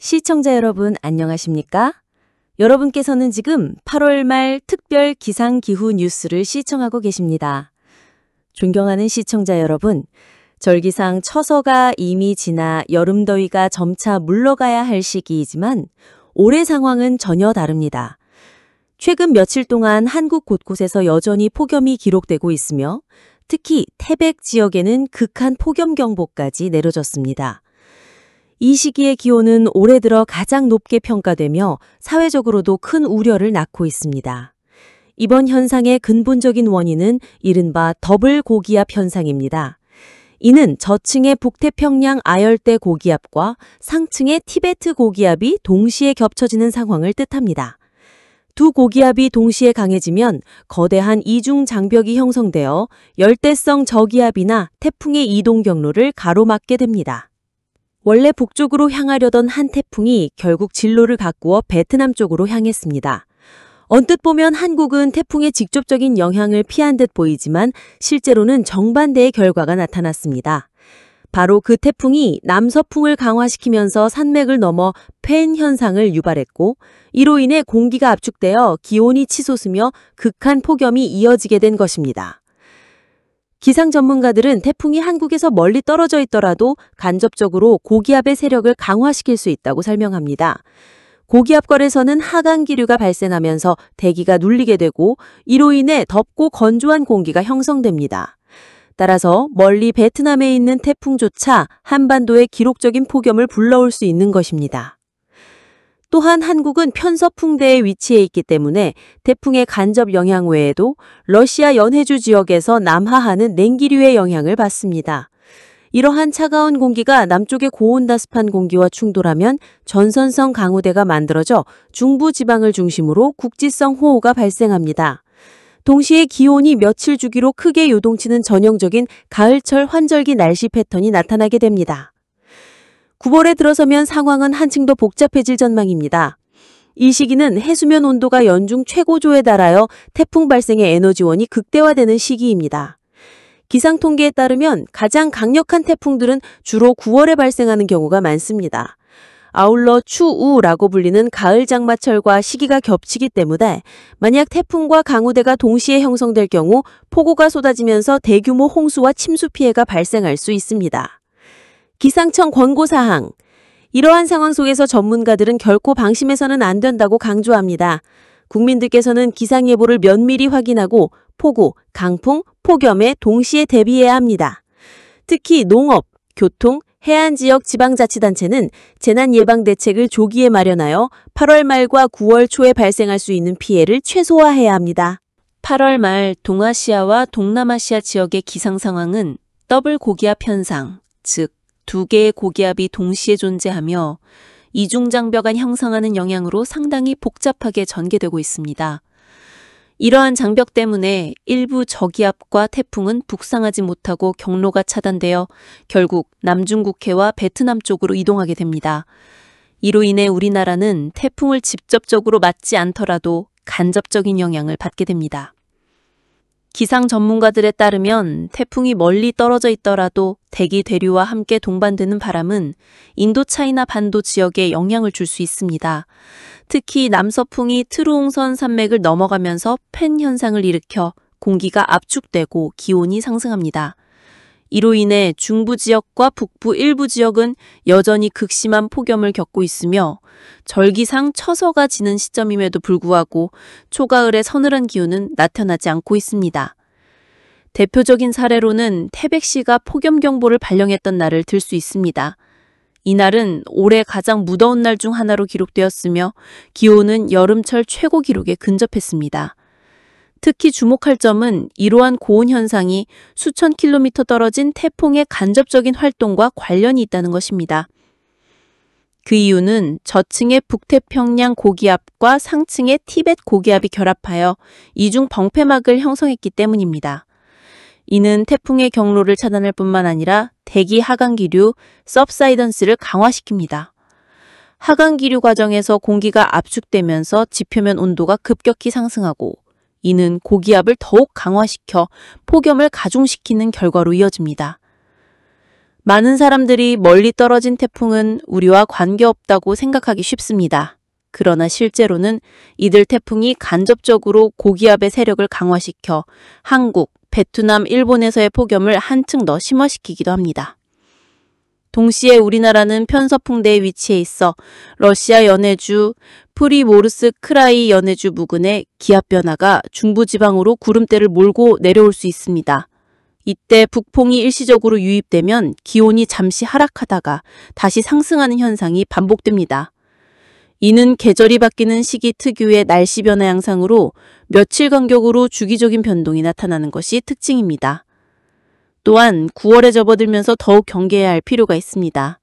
시청자 여러분 안녕하십니까? 여러분께서는 지금 8월 말 특별 기상기후 뉴스를 시청하고 계십니다. 존경하는 시청자 여러분, 절기상 처서가 이미 지나 여름더위가 점차 물러가야 할 시기이지만 올해 상황은 전혀 다릅니다. 최근 며칠 동안 한국 곳곳에서 여전히 폭염이 기록되고 있으며 특히 태백 지역에는 극한 폭염경보까지 내려졌습니다. 이 시기의 기온은 올해 들어 가장 높게 평가되며 사회적으로도 큰 우려를 낳고 있습니다. 이번 현상의 근본적인 원인은 이른바 더블 고기압 현상입니다. 이는 저층의 북태평양 아열대 고기압과 상층의 티베트 고기압이 동시에 겹쳐지는 상황을 뜻합니다. 두 고기압이 동시에 강해지면 거대한 이중 장벽이 형성되어 열대성 저기압이나 태풍의 이동 경로를 가로막게 됩니다. 원래 북쪽으로 향하려던 한 태풍이 결국 진로를 바꾸어 베트남 쪽으로 향했습니다. 언뜻 보면 한국은 태풍의 직접적인 영향을 피한 듯 보이지만 실제로는 정반대의 결과가 나타났습니다. 바로 그 태풍이 남서풍을 강화시키면서 산맥을 넘어 팬 현상을 유발했고 이로 인해 공기가 압축되어 기온이 치솟으며 극한 폭염이 이어지게 된 것입니다. 기상 전문가들은 태풍이 한국에서 멀리 떨어져 있더라도 간접적으로 고기압의 세력을 강화시킬 수 있다고 설명합니다. 고기압걸에서는 하강기류가 발생하면서 대기가 눌리게 되고 이로 인해 덥고 건조한 공기가 형성됩니다. 따라서 멀리 베트남에 있는 태풍조차 한반도에 기록적인 폭염을 불러올 수 있는 것입니다. 또한 한국은 편서풍대에 위치해 있기 때문에 태풍의 간접 영향 외에도 러시아 연해주 지역에서 남하하는 냉기류의 영향을 받습니다. 이러한 차가운 공기가 남쪽의 고온다습한 공기와 충돌하면 전선성 강우대가 만들어져 중부지방을 중심으로 국지성 호우가 발생합니다. 동시에 기온이 며칠 주기로 크게 요동치는 전형적인 가을철 환절기 날씨 패턴이 나타나게 됩니다. 9월에 들어서면 상황은 한층 더 복잡해질 전망입니다. 이 시기는 해수면 온도가 연중 최고조에 달하여 태풍 발생의 에너지원이 극대화되는 시기입니다. 기상 통계에 따르면 가장 강력한 태풍들은 주로 9월에 발생하는 경우가 많습니다. 아울러 추우라고 불리는 가을 장마철과 시기가 겹치기 때문에 만약 태풍과 강우대가 동시에 형성될 경우 폭우가 쏟아지면서 대규모 홍수와 침수 피해가 발생할 수 있습니다. 기상청 권고사항. 이러한 상황 속에서 전문가들은 결코 방심해서는 안 된다고 강조합니다. 국민들께서는 기상예보를 면밀히 확인하고 폭우, 강풍, 폭염에 동시에 대비해야 합니다. 특히 농업, 교통, 해안지역 지방자치단체는 재난예방대책을 조기에 마련하여 8월 말과 9월 초에 발생할 수 있는 피해를 최소화해야 합니다. 8월 말 동아시아와 동남아시아 지역의 기상 상황은 더블 고기압 현상, 즉 두 개의 고기압이 동시에 존재하며 이중장벽안 형성하는 영향으로 상당히 복잡하게 전개되고 있습니다. 이러한 장벽 때문에 일부 저기압과 태풍은 북상하지 못하고 경로가 차단되어 결국 남중국해와 베트남 쪽으로 이동하게 됩니다. 이로 인해 우리나라는 태풍을 직접적으로 맞지 않더라도 간접적인 영향을 받게 됩니다. 기상 전문가들에 따르면 태풍이 멀리 떨어져 있더라도 대기 대류와 함께 동반되는 바람은 인도차이나 반도 지역에 영향을 줄 수 있습니다. 특히 남서풍이 트루옹선 산맥을 넘어가면서 팬 현상을 일으켜 공기가 압축되고 기온이 상승합니다. 이로 인해 중부 지역과 북부 일부 지역은 여전히 극심한 폭염을 겪고 있으며 절기상 처서가 지는 시점임에도 불구하고 초가을의 서늘한 기온은 나타나지 않고 있습니다. 대표적인 사례로는 태백시가 폭염경보를 발령했던 날을 들 수 있습니다. 이날은 올해 가장 무더운 날 중 하나로 기록되었으며 기온은 여름철 최고 기록에 근접했습니다. 특히 주목할 점은 이러한 고온 현상이 수천 킬로미터 떨어진 태풍의 간접적인 활동과 관련이 있다는 것입니다. 그 이유는 저층의 북태평양 고기압과 상층의 티벳 고기압이 결합하여 이중 방패막을 형성했기 때문입니다. 이는 태풍의 경로를 차단할 뿐만 아니라 대기 하강기류 서브사이던스를 강화시킵니다. 하강기류 과정에서 공기가 압축되면서 지표면 온도가 급격히 상승하고 이는 고기압을 더욱 강화시켜 폭염을 가중시키는 결과로 이어집니다. 많은 사람들이 멀리 떨어진 태풍은 우리와 관계없다고 생각하기 쉽습니다. 그러나 실제로는 이들 태풍이 간접적으로 고기압의 세력을 강화시켜 한국, 베트남, 일본에서의 폭염을 한층 더 심화시키기도 합니다. 동시에 우리나라는 편서풍대에 위치해 있어 러시아 연해주 프리모르스 크라이 연해주 부근의 기압 변화가 중부지방으로 구름대를 몰고 내려올 수 있습니다. 이때 북풍이 일시적으로 유입되면 기온이 잠시 하락하다가 다시 상승하는 현상이 반복됩니다. 이는 계절이 바뀌는 시기 특유의 날씨 변화 양상으로 며칠 간격으로 주기적인 변동이 나타나는 것이 특징입니다. 또한 9월에 접어들면서 더욱 경계해야 할 필요가 있습니다.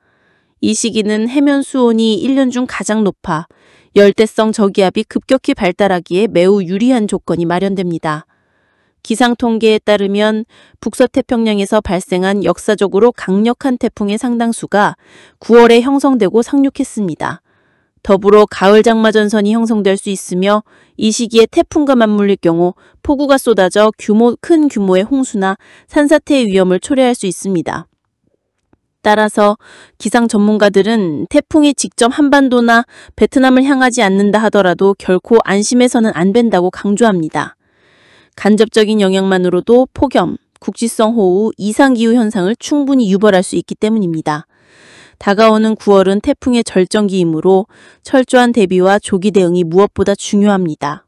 이 시기는 해면 수온이 1년 중 가장 높아 열대성 저기압이 급격히 발달하기에 매우 유리한 조건이 마련됩니다. 기상 통계에 따르면 북서태평양에서 발생한 역사적으로 강력한 태풍의 상당수가 9월에 형성되고 상륙했습니다. 더불어 가을 장마 전선이 형성될 수 있으며 이 시기에 태풍과 맞물릴 경우 폭우가 쏟아져 큰 규모의 홍수나 산사태의 위험을 초래할 수 있습니다. 따라서 기상 전문가들은 태풍이 직접 한반도나 베트남을 향하지 않는다 하더라도 결코 안심해서는 안 된다고 강조합니다. 간접적인 영향만으로도 폭염, 국지성 호우, 이상기후 현상을 충분히 유발할 수 있기 때문입니다. 다가오는 9월은 태풍의 절정기이므로 철저한 대비와 조기 대응이 무엇보다 중요합니다.